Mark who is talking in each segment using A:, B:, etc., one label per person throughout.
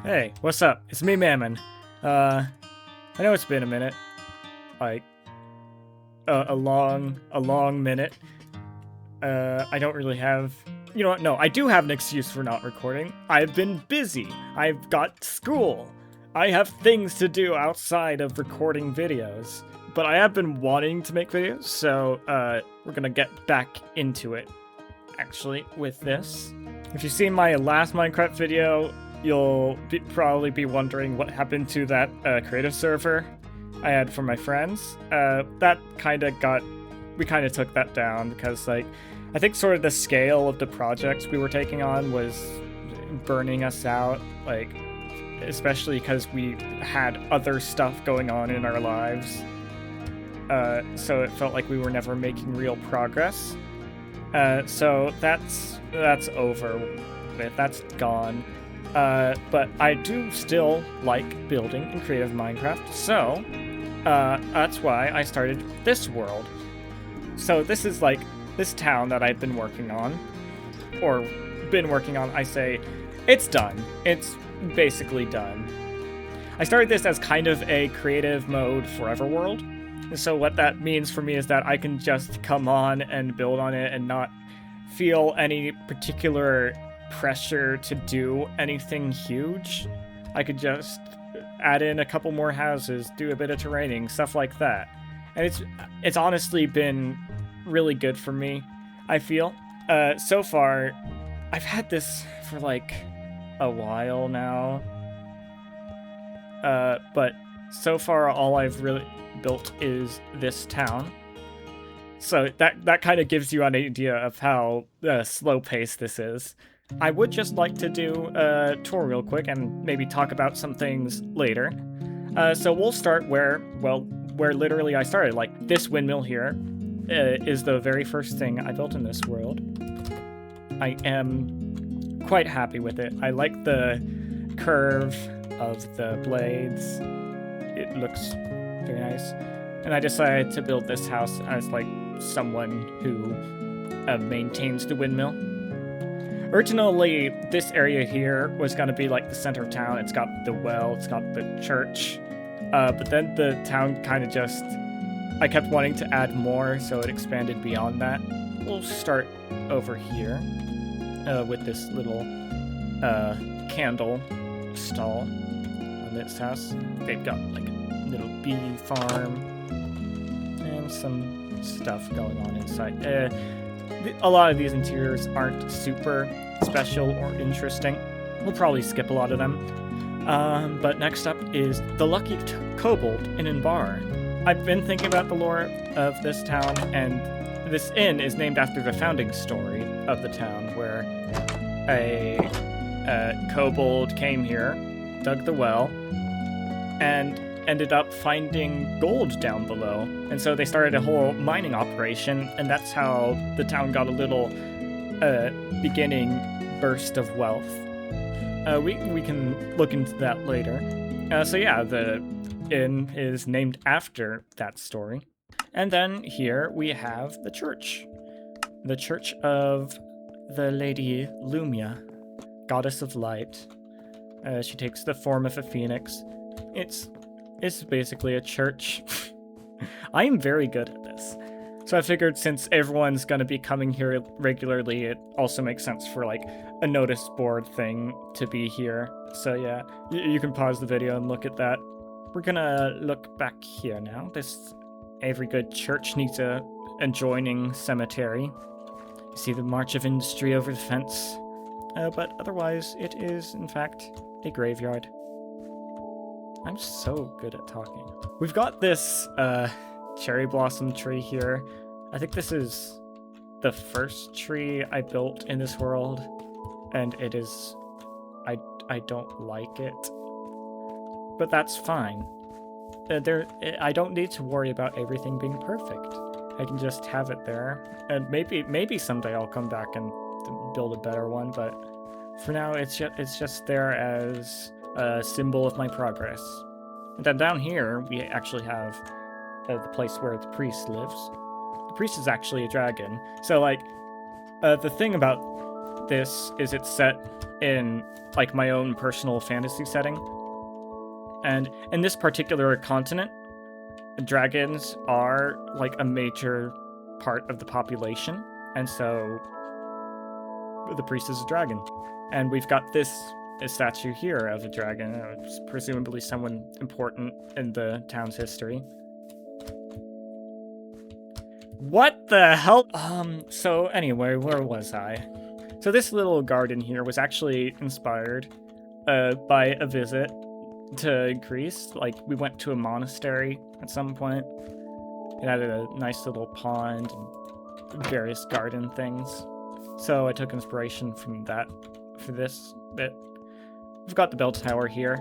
A: Hey, what's up? It's me, Mammon. I know it's been a minute, like a long minute. I don't really have, you know what? No, I do have an excuse for not recording. I've been busy. I've got school. I have things to do outside of recording videos. But I have been wanting to make videos, so we're gonna get back into it. Actually, with this, if you've seen my last Minecraft video, you'll probably be wondering what happened to that creative server I had for my friends. That kind of we kind of took that down because, like, I think sort of the scale of the projects we were taking on was burning us out, like, especially because we had other stuff going on in our lives. So it felt like we were never making real progress. So that's over with. That's gone. But I do still like building in creative Minecraft, so that's why I started this world. So this is like this town that I've been working on, I say, it's done. It's basically done. I started this as kind of a creative mode forever world. So what that means for me is that I can just come on and build on it and not feel any particular pressure to do anything huge. I could just add in a couple more houses, do a bit of terraining, stuff like that. And it's honestly been really good for me, I feel. So far, I've had this for like a while now. But so far all I've really built is this town. So that kind of gives you an idea of how slow paced this is. I would just like to do a tour real quick and maybe talk about some things later. So we'll start where literally I started. Like, this windmill here is the very first thing I built in this world. I am quite happy with it. I like the curve of the blades. It looks very nice. And I decided to build this house as like someone who maintains the windmill. Originally, this area here was going to be like the center of town. It's got the well, it's got the church. But then the town kind of just... I kept wanting to add more, so it expanded beyond that. We'll start over here with this little candle stall on this house. They've got like a little bee farm and some stuff going on inside. A lot of these interiors aren't super special or interesting. We'll probably skip a lot of them. But next up is the Lucky Kobold Inn and Bar. I've been thinking about the lore of this town, and this inn is named after the founding story of the town, where a kobold came here, dug the well, and ended up finding gold down below. And so they started a whole mining operation, and that's how the town got a little beginning burst of wealth. We can look into that later. So yeah, the inn is named after that story. And then here we have the church. The Church of the Lady Lumia, Goddess of Light. She takes the form of a phoenix. It's basically a church. I am very good at this. So I figured since everyone's going to be coming here regularly, it also makes sense for like a notice board thing to be here. So yeah, you can pause the video and look at that. We're gonna look back here now. Every good church needs a adjoining cemetery. You see the March of Industry over the fence. But otherwise, it is, in fact, a graveyard. I'm so good at talking. We've got this cherry blossom tree here. I think this is the first tree I built in this world, and it is... I don't like it. But that's fine. I don't need to worry about everything being perfect. I can just have it there, and maybe someday I'll come back and build a better one, but for now it's just there as a symbol of my progress. And then down here we actually have the place where the priest lives. The priest is actually a dragon. So like the thing about it's set in like my own personal fantasy setting. And in this particular continent, dragons are like a major part of the population, and so the priest is a dragon. And we've got this statue here of a dragon. It's presumably someone important in the town's history. What the hell? So anyway, where was I? So this little garden here was actually inspired by a visit to Greece. Like, we went to a monastery at some point. It had a nice little pond and various garden things. So I took inspiration from that for this bit. We've got the bell tower here.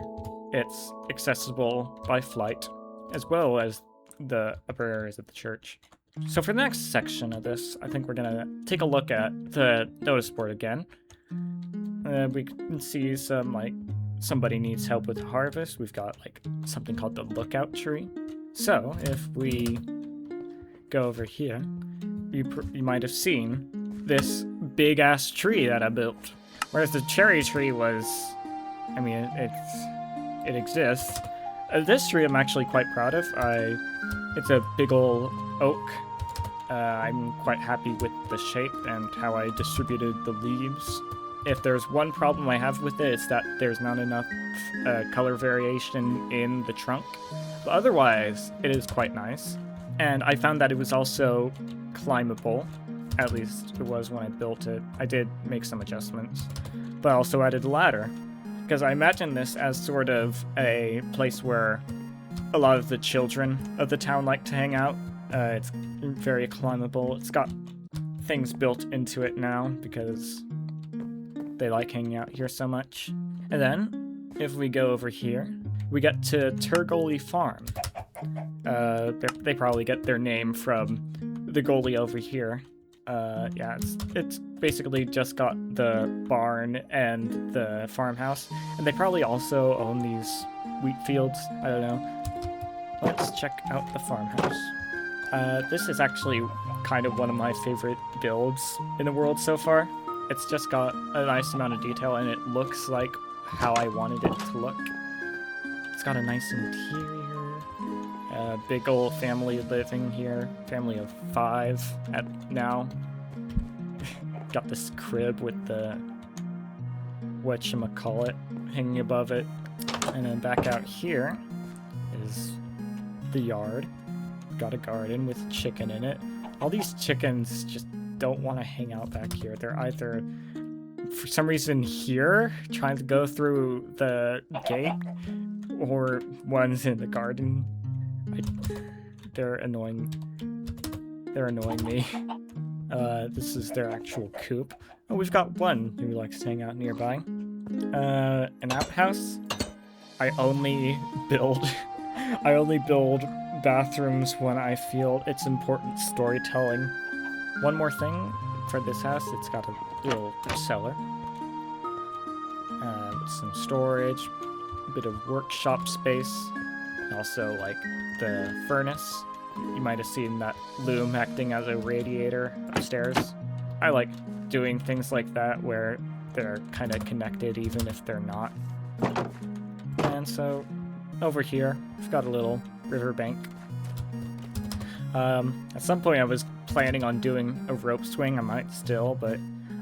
A: It's accessible by flight, as well as the upper areas of the church. So for the next section of this, I think we're gonna take a look at the notice board again. We can see some, like, somebody needs help with harvest. We've got, like, something called the lookout tree. So if we go over here, you might have seen this big-ass tree that I built. Whereas the cherry tree was, I mean, it exists. This tree I'm actually quite proud of. It's a big ol' oak. I'm quite happy with the shape and how I distributed the leaves. If there's one problem I have with it, it's that there's not enough color variation in the trunk. But otherwise, it is quite nice. And I found that it was also climbable. At least it was when I built it. I did make some adjustments, but I also added a ladder, because I imagine this as sort of a place where a lot of the children of the town like to hang out. It's very climbable. It's got things built into it now because they like hanging out here so much. And then, if we go over here, we get to Tergoli Farm. They probably get their name from the goalie over here. Yeah, it's basically just got the barn and the farmhouse, and they probably also own these wheat fields. I don't know. Let's check out the farmhouse. This is actually kind of one of my favorite builds in the world so far. It's just got a nice amount of detail, and it looks like how I wanted it to look. It's got a nice interior. Big old family living here. Family of 5 at now. Got this crib with the whatchamacallit hanging above it. And then back out here is the yard. Got a garden with chicken in it. All these chickens just don't want to hang out back here. They're either, for some reason, here, trying to go through the gate, or one's in the garden. They're annoying. They're annoying me. This is their actual coop. Oh, we've got one who likes to hang out nearby. An outhouse. I only build bathrooms when I feel it's important storytelling. One more thing for this house, it's got a little cellar. Some storage, a bit of workshop space, and also like the furnace. You might have seen that loom acting as a radiator upstairs. I like doing things like that where they're kind of connected even if they're not. And so over here, we've got a little riverbank. At some point I was planning on doing a rope swing. I might still, but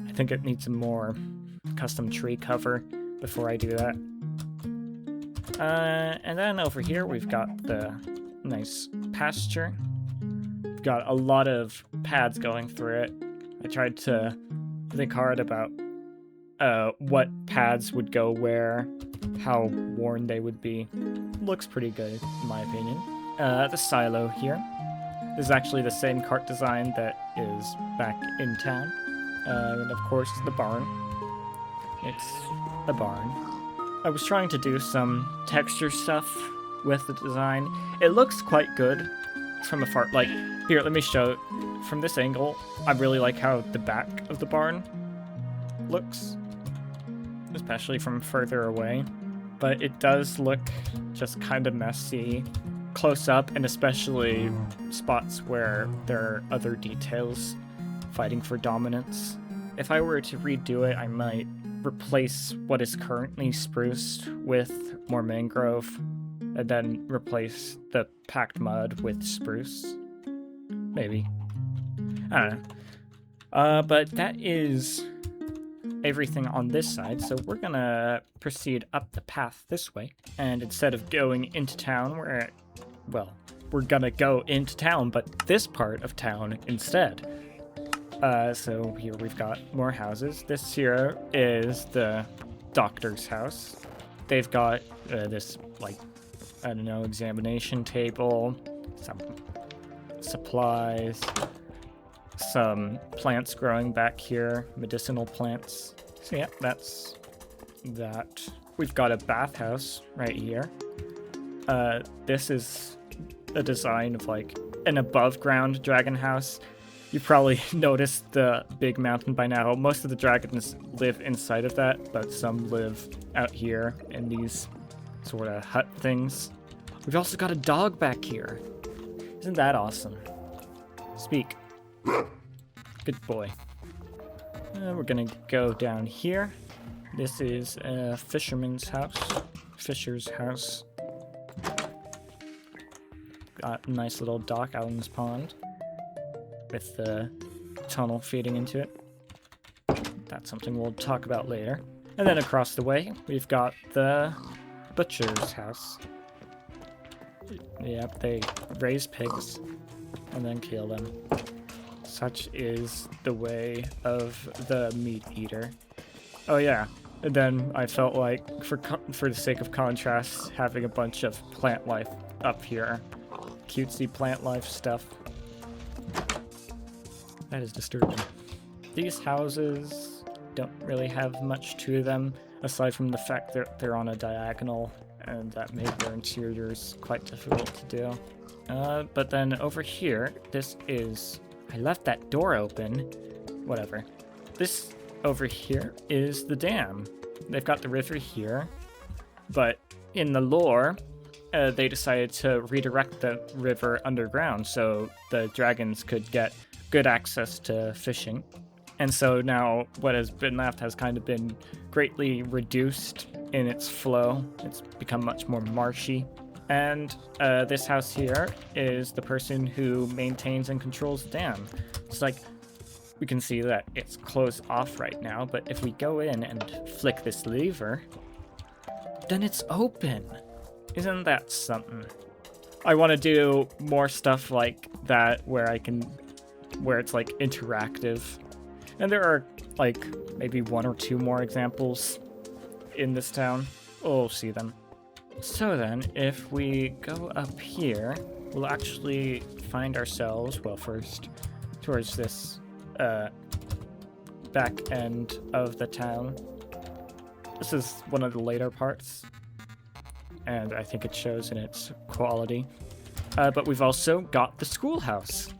A: I think it needs some more custom tree cover before I do that. And then over here we've got the nice pasture. We've got a lot of paths going through it. I tried to think hard about what paths would go where, how worn they would be. Looks pretty good, in my opinion. The silo here. This is actually the same cart design that is back in town. And of course, the barn. It's a barn. I was trying to do some texture stuff with the design. It looks quite good from afar. Like, here, let me show. From this angle, I really like how the back of the barn looks, especially from further away. But it does look just kind of messy close up, and especially spots where there are other details fighting for dominance. if I were to redo it, I might replace what is currently spruced with more mangrove, and then replace the packed mud with spruce. Maybe. I don't know. But that is everything on this side, so we're gonna proceed up the path this way. And instead of going into town, we're gonna go into town, but this part of town instead. So here we've got more houses. This here is the doctor's house. They've got this, like, I don't know, examination table, some supplies, some plants growing back here, medicinal plants. So yeah, that's that. We've got a bathhouse right here. This is a design of like an above ground dragon house. You probably noticed the big mountain by now. Most of the dragons live inside of that, but some live out here in these sort of hut things. We've also got a dog back here. Isn't that awesome? Speak. Good boy. We're gonna go down here. This is a fisherman's house. Fisher's house. Got a nice little dock out in this pond with the tunnel feeding into it. That's something we'll talk about later. And then across the way, we've got the butcher's house. Yep, they raise pigs and then kill them. Such is the way of the meat eater. Oh yeah, and then I felt like, for the sake of contrast, having a bunch of plant life up here. Cutesy plant life stuff. That is disturbing. These houses don't really have much to them, aside from the fact that they're on a diagonal, and that made their interiors quite difficult to do. But then over here, I left that door open. Whatever. This over here is the dam. They've got the river here, but in the lore, they decided to redirect the river underground so the dragons could get good access to fishing. And so now what has been left has kind of been greatly reduced in its flow. It's become much more marshy. And this house here is the person who maintains and controls the dam. It's like, we can see that it's closed off right now, but if we go in and flick this lever, then it's open. Isn't that something? I want to do more stuff like that where it's like interactive. And there are like maybe one or two more examples in this town. We'll see them. So then, if we go up here, we'll actually find ourselves, well, first, towards this back end of the town. This is one of the later parts, and I think it shows in its quality. But we've also got the schoolhouse.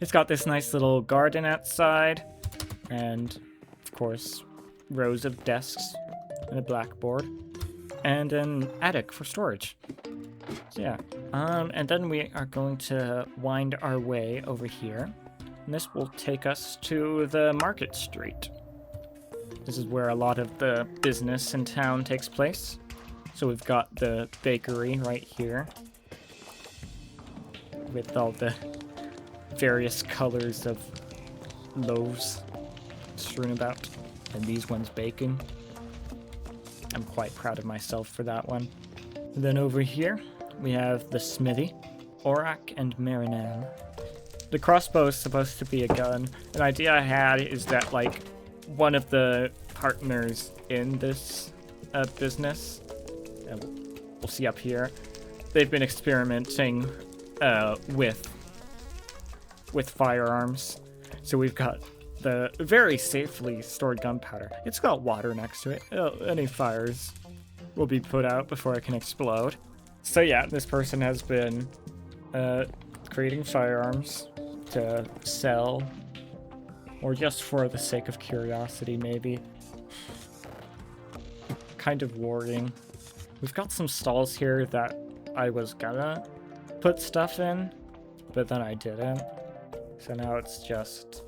A: It's got this nice little garden outside, and, of course, rows of desks and a blackboard. And an attic for storage. So yeah. And then we are going to wind our way over here. And this will take us to the market street. This is where a lot of the business in town takes place. So we've got the bakery right here, with all the various colors of loaves strewn about. And these ones bacon. I'm quite proud of myself for that one. And then over here, we have the smithy, Aurak and Marinelle. The crossbow is supposed to be a gun. An idea I had is that, like, one of the partners in this business, we'll see up here, they've been experimenting with firearms. So we've got the very safely stored gunpowder. It's got water next to it. Any fires will be put out before it can explode. So yeah, this person has been creating firearms to sell, or just for the sake of curiosity, maybe. Kind of worrying. We've got some stalls here that I was gonna put stuff in, but then I didn't. So now it's just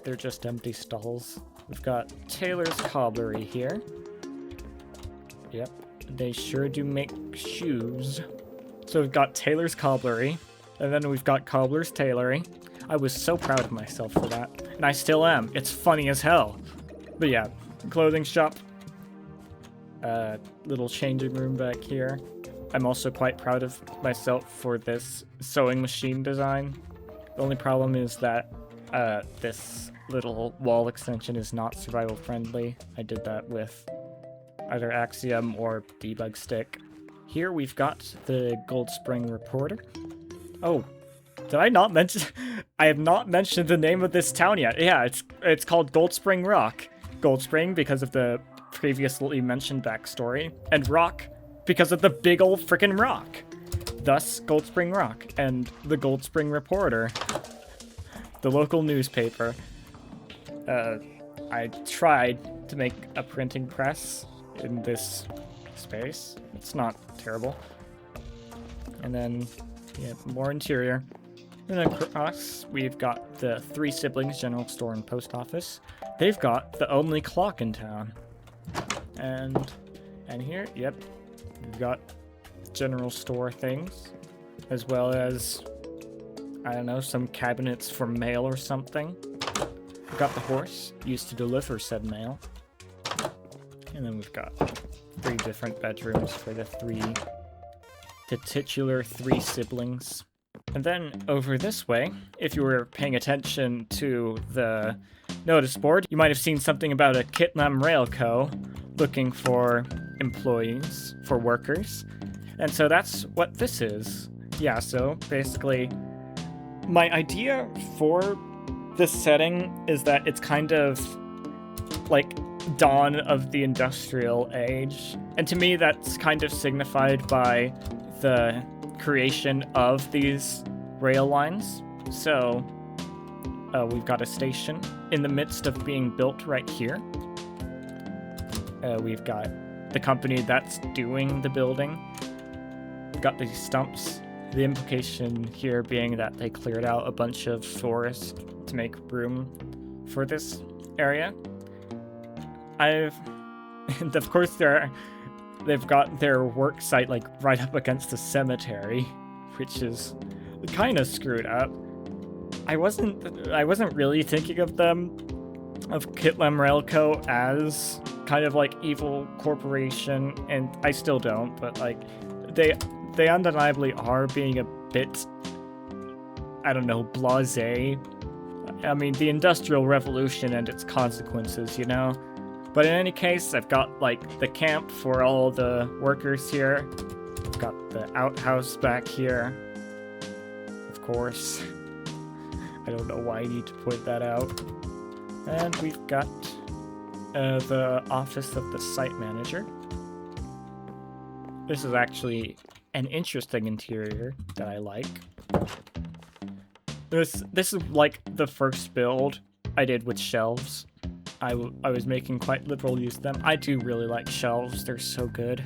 A: They're just empty stalls. We've got Taylor's Cobblery here. Yep, they sure do make shoes. So we've got Taylor's Cobblery, and then we've got Cobbler's Tailoring. I was so proud of myself for that, and I still am. It's funny as hell. But yeah, clothing shop. Little changing room back here. I'm also quite proud of myself for this sewing machine design. The only problem is that this little wall extension is not survival friendly. I did that with either Axiom or Debug Stick. Here we've got the Gold Spring Reporter. Oh, did I not mention? I have not mentioned the name of this town yet. Yeah, it's called Gold Spring Rock. Gold Spring because of the previously mentioned backstory, and Rock because of the big old frickin' rock. Thus, Gold Spring Rock and the Gold Spring Reporter, the local newspaper. I tried to make a printing press in this space. It's not terrible. And then, yeah, more interior. And then across, we've got the Three Siblings General Store and Post Office. They've got the only clock in town. And here, yep, we've got general store things, as well as, I don't know, some cabinets for mail or something. We've got the horse, used to deliver said mail. And then we've got 3 different bedrooms for the titular three siblings. And then over this way, if you were paying attention to the notice board, you might have seen something about a Kitlam Rail Co. looking for employees, for workers. And so that's what this is. Yeah, so basically, my idea for this setting is that it's kind of like dawn of the industrial age. And to me, that's kind of signified by the creation of these rail lines. So we've got a station in the midst of being built right here. We've got the company that's doing the building. We've got these stumps. The implication here being that they cleared out a bunch of forest to make room for this area. And of course they've got their work site like right up against the cemetery, which is kind of screwed up. I wasn't really thinking of Kitlam Rail Co. as kind of like evil corporation, and I still don't, but like they undeniably are being a bit, I don't know, blasé. I mean, the Industrial Revolution and its consequences, you know? But in any case, I've got like the camp for all the workers here. I've got the outhouse back here. Of course. I don't know why I need to point that out. And we've got the office of the site manager. This is actually an interesting interior that I like. This is like the first build I did with shelves. I was making quite literal use of them. I do really like shelves. They're so good.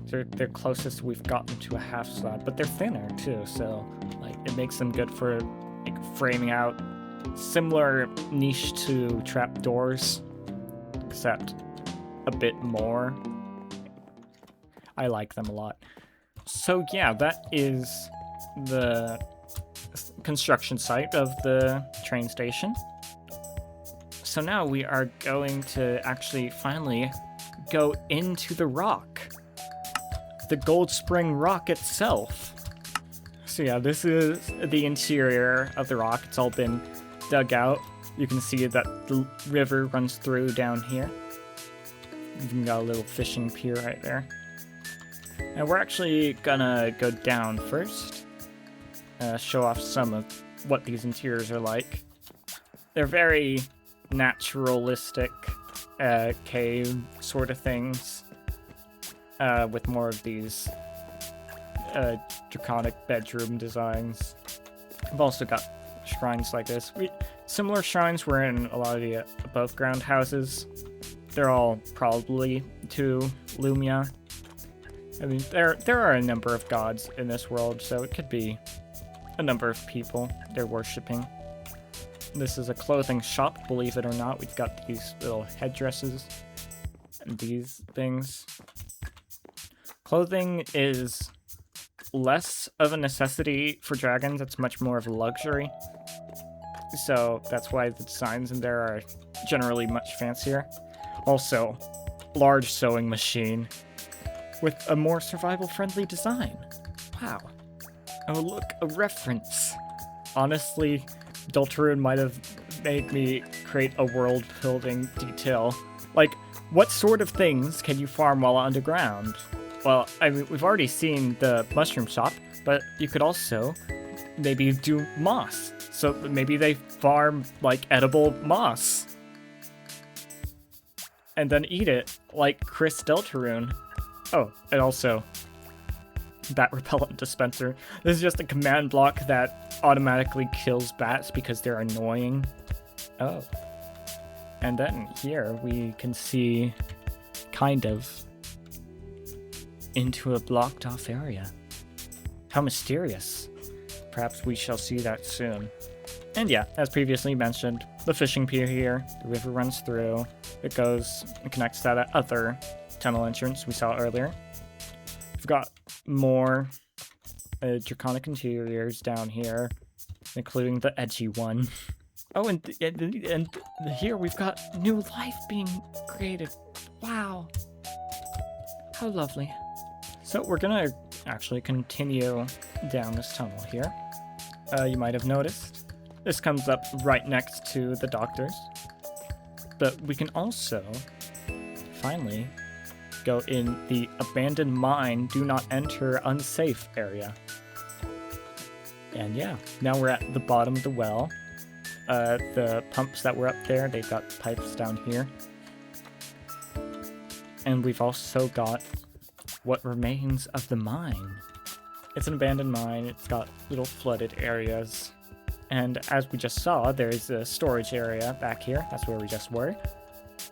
A: They're closest we've gotten to a half slab, but they're thinner too, so like it makes them good for like framing out. Similar niche to trapdoors, except a bit more. I like them a lot. So yeah, that is the construction site of the train station. So now we are going to actually finally go into the rock. The Gold Spring Rock itself. So yeah, this is the interior of the rock. It's all been dug out. You can see that the river runs through down here. You even got a little fishing pier right there. And we're actually gonna go down first. Show off some of what these interiors are like. They're very naturalistic cave sort of things, with more of these draconic bedroom designs. I've also got shrines like this. Similar shrines were in a lot of the above ground houses. They're all probably to Lumia. I mean, there are a number of gods in this world, so it could be a number of people they're worshipping. This is a clothing shop, believe it or not. We've got these little headdresses and these things. Clothing is less of a necessity for dragons. It's much more of a luxury. So that's why the designs in there are generally much fancier. Also, large sewing machine with a more survival-friendly design. Wow. Oh, look, a reference. Honestly, Deltarune might have made me create a world-building detail. Like, what sort of things can you farm while underground? Well, I mean, we've already seen the mushroom shop, but you could also maybe do moss. So maybe they farm, like, edible moss. And then eat it, like Chris Deltarune. Oh, and also, bat repellent dispenser. This is just a command block that automatically kills bats because they're annoying. Oh. And then here we can see, kind of, into a blocked off area. How mysterious. Perhaps we shall see that soon. And yeah, as previously mentioned, the fishing pier here, the river runs through, it goes and connects to that other tunnel entrance we saw earlier. We've got more draconic interiors down here, including the edgy one. Oh, and here we've got new life being created. Wow. How lovely. So we're gonna actually continue down this tunnel here. You might have noticed, this comes up right next to the doctors. But we can also, finally, go in the abandoned mine, do not enter, unsafe area. And yeah, now we're at the bottom of the well. The pumps that were up there, they've got pipes down here. And we've also got what remains of the mine. It's an abandoned mine, it's got little flooded areas. And as we just saw, there's a storage area back here. That's where we just were.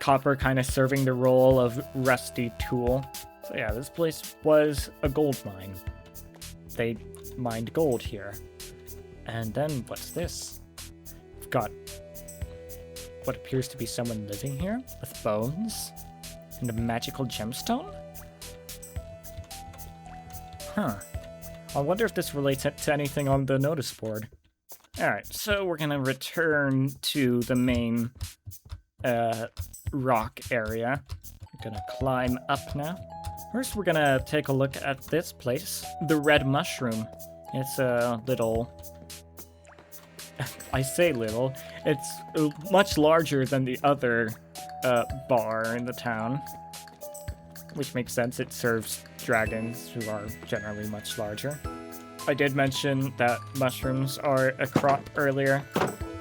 A: Copper kind of serving the role of rusty tool. So yeah, this place was a gold mine. They mined gold here. And then what's this? We've got what appears to be someone living here with bones and a magical gemstone? Huh. I wonder if this relates to anything on the notice board. Alright, so we're gonna return to the main rock area. We're gonna climb up now. First, we're gonna take a look at this place, the Red Mushroom. It's a little... I say little. It's much larger than the other bar in the town. Which makes sense, it serves dragons, who are generally much larger. I did mention that mushrooms are a crop earlier.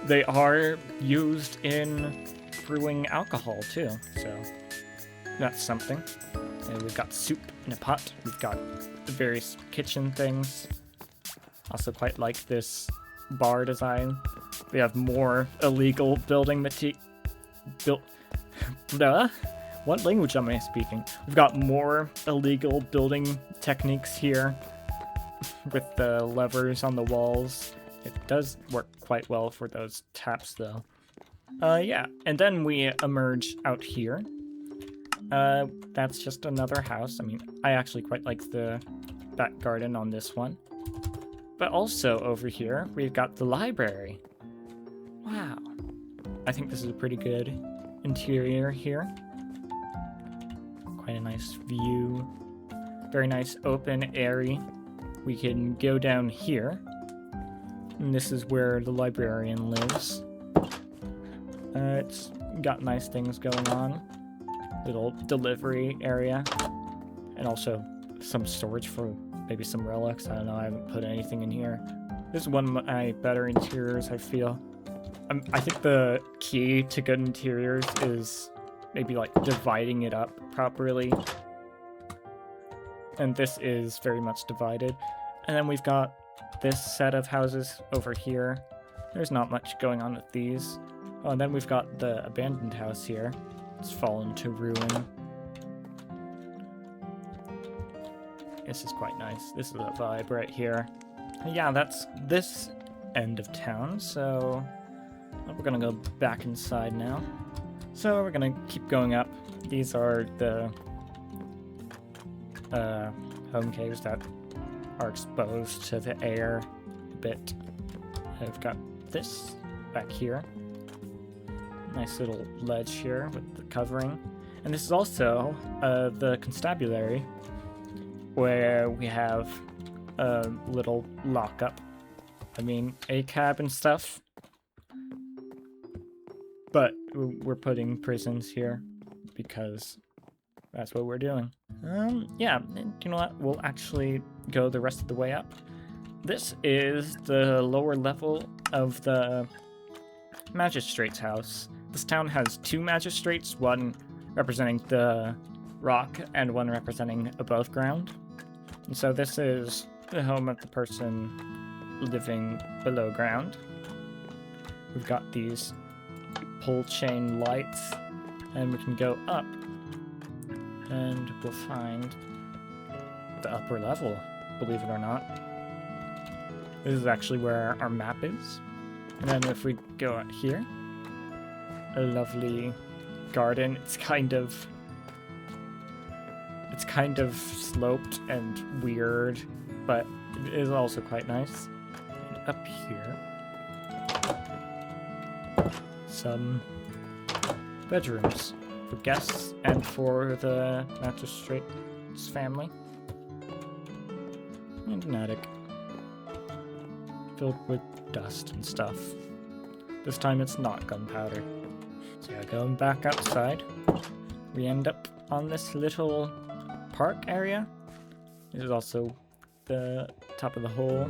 A: They are used in brewing alcohol too, so that's something. And we've got soup in a pot. We've got various kitchen things. Also quite like this bar design. We have more illegal building What language am I speaking? We've got more illegal building techniques here. With the levers on the walls. It does work quite well for those taps though. Yeah, and then we emerge out here. That's just another house. I mean, I actually quite like the back garden on this one. But also over here, we've got the library. Wow. I think this is a pretty good interior here. Quite a nice view. Very nice open, airy. We can go down here, and this is where the librarian lives. It's got nice things going on. Little delivery area, and also some storage for maybe some relics. I don't know, I haven't put anything in here. This is one of my better interiors, I feel. I think the key to good interiors is maybe like dividing it up properly. And this is very much divided. And then we've got this set of houses over here. There's not much going on with these. Oh, and then we've got the abandoned house here. It's fallen to ruin. This is quite nice. This is a vibe right here. And yeah, that's this end of town, so... we're gonna go back inside now. So we're gonna keep going up. These are the home caves that are exposed to the air a bit. I've got this back here. Nice little ledge here with the covering. And this is also the constabulary, where we have a little lockup. I mean, a cab and stuff. But we're putting prisons here because that's what we're doing. Yeah, you know what? We'll actually go the rest of the way up. This is the lower level of the magistrate's house. This town has 2 magistrates, one representing the rock and one representing above ground. And so this is the home of the person living below ground. We've got these pull chain lights, and we can go up and we'll find the upper level, believe it or not. This is actually where our map is. And then if we go out here, a lovely garden. It's kind of sloped and weird, but it is also quite nice. And up here, some bedrooms for guests and for the magistrate's family. And an attic filled with dust and stuff. This time it's not gunpowder. So yeah, going back outside, we end up on this little park area. This is also the top of the hole.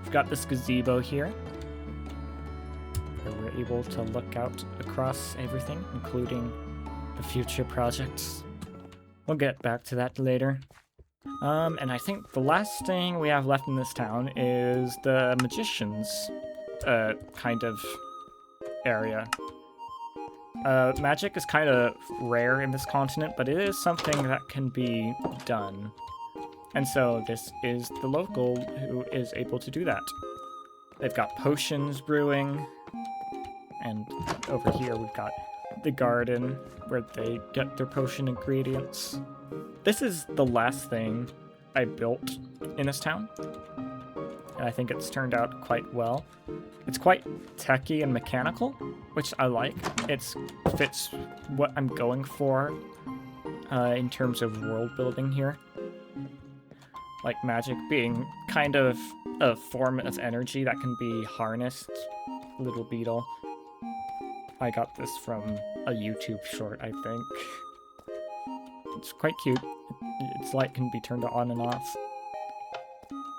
A: We've got this gazebo here, where we're able to look out across everything, including the future projects. We'll get back to that later. And I think the last thing we have left in this town is the magician's kind of area. Magic is kind of rare in this continent, but it is something that can be done. And so this is the local who is able to do that. They've got potions brewing, and over here we've got the garden where they get their potion ingredients. This is the last thing I built in this town, and I think it's turned out quite well. It's quite techy and mechanical, which I like. It fits what I'm going for in terms of world building here. Like magic being kind of a form of energy that can be harnessed. Little beetle. I got this from a YouTube short, I think. It's quite cute. Its light can be turned on and off.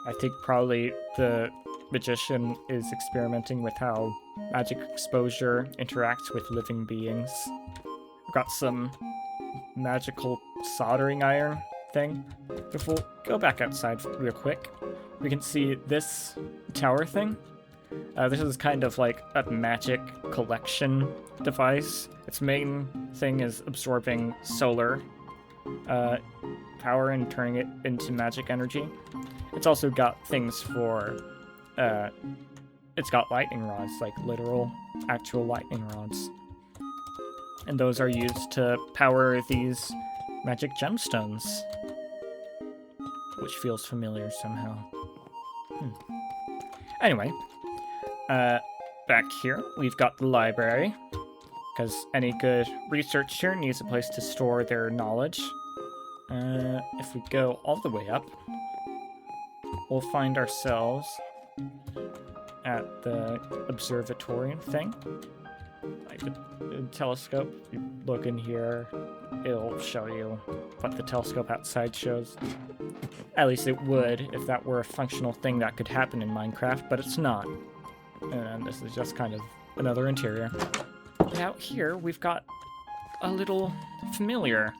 A: I think probably the magician is experimenting with how magic exposure interacts with living beings. I've got some magical soldering iron thing. If we'll go back outside real quick, we can see this tower thing. This is kind of like a magic collection device. Its main thing is absorbing solar power and turning it into magic energy. It's also got things for, it's got lightning rods, like literal, actual lightning rods. And those are used to power these magic gemstones, which feels familiar somehow. Anyway, back here, we've got the library, because any good researcher needs a place to store their knowledge. If we go all the way up, we'll find ourselves at the observatory thing. Like a telescope. You look in here, it'll show you what the telescope outside shows. At least it would if that were a functional thing that could happen in Minecraft, but it's not. And this is just kind of another interior. And out here, we've got a little familiar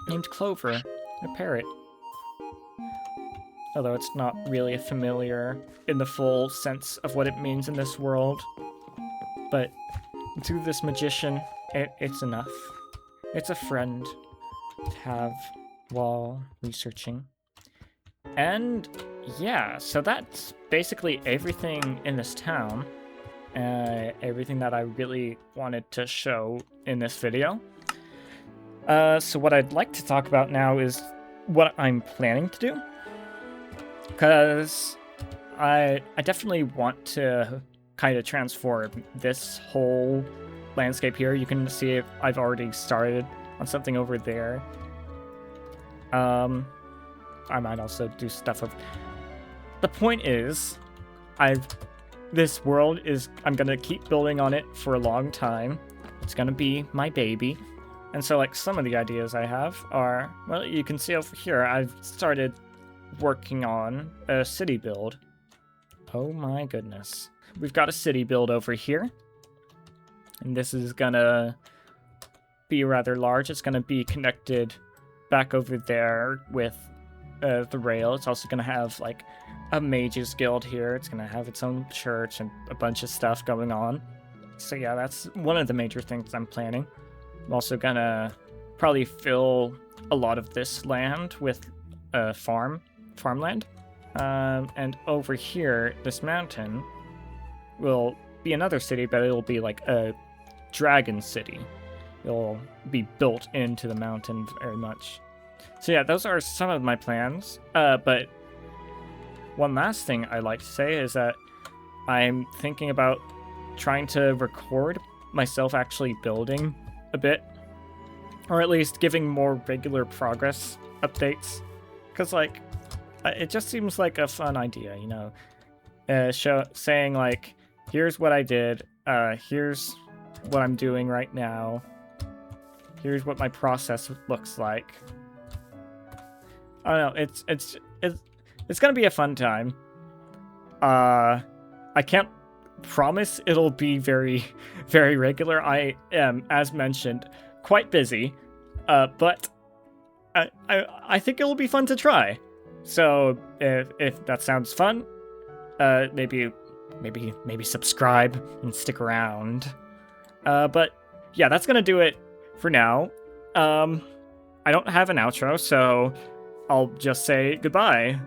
A: named Clover, a parrot. Although it's not really a familiar in the full sense of what it means in this world. But to this magician, it's enough. It's a friend to have while researching. And yeah, so that's basically everything in this town. everything that I really wanted to show in this video. So what I'd like to talk about now is what I'm planning to do, because I definitely want to kind of transform this whole landscape here. You can see I've already started on something over there. I might also do stuff of... The point is, this world is... I'm gonna keep building on it for a long time. It's gonna be my baby. And so, like, some of the ideas I have are... Well, you can see over here, I've started working on a city build. Oh my goodness. We've got a city build over here. And this is gonna be rather large. It's gonna be connected back over there with the rail. It's also gonna have like a mages guild here. It's gonna have its own church and a bunch of stuff going on. So yeah, that's one of the major things I'm planning. I'm also gonna probably fill a lot of this land with farmland. And over here, this mountain will be another city, but it'll be like a dragon city. It'll be built into the mountain very much. So yeah, those are some of my plans. But one last thing I'd like to say is that I'm thinking about trying to record myself actually building a bit, or at least giving more regular progress updates, because like it just seems like a fun idea, you know, saying like, here's what I did, here's what I'm doing right now, here's what my process looks like. I don't know, it's gonna be a fun time. I can't promise it'll be very, very regular. I am, as mentioned, quite busy, but I think it'll be fun to try. So if that sounds fun, maybe subscribe and stick around. But yeah, that's gonna do it for now. I don't have an outro, so I'll just say goodbye.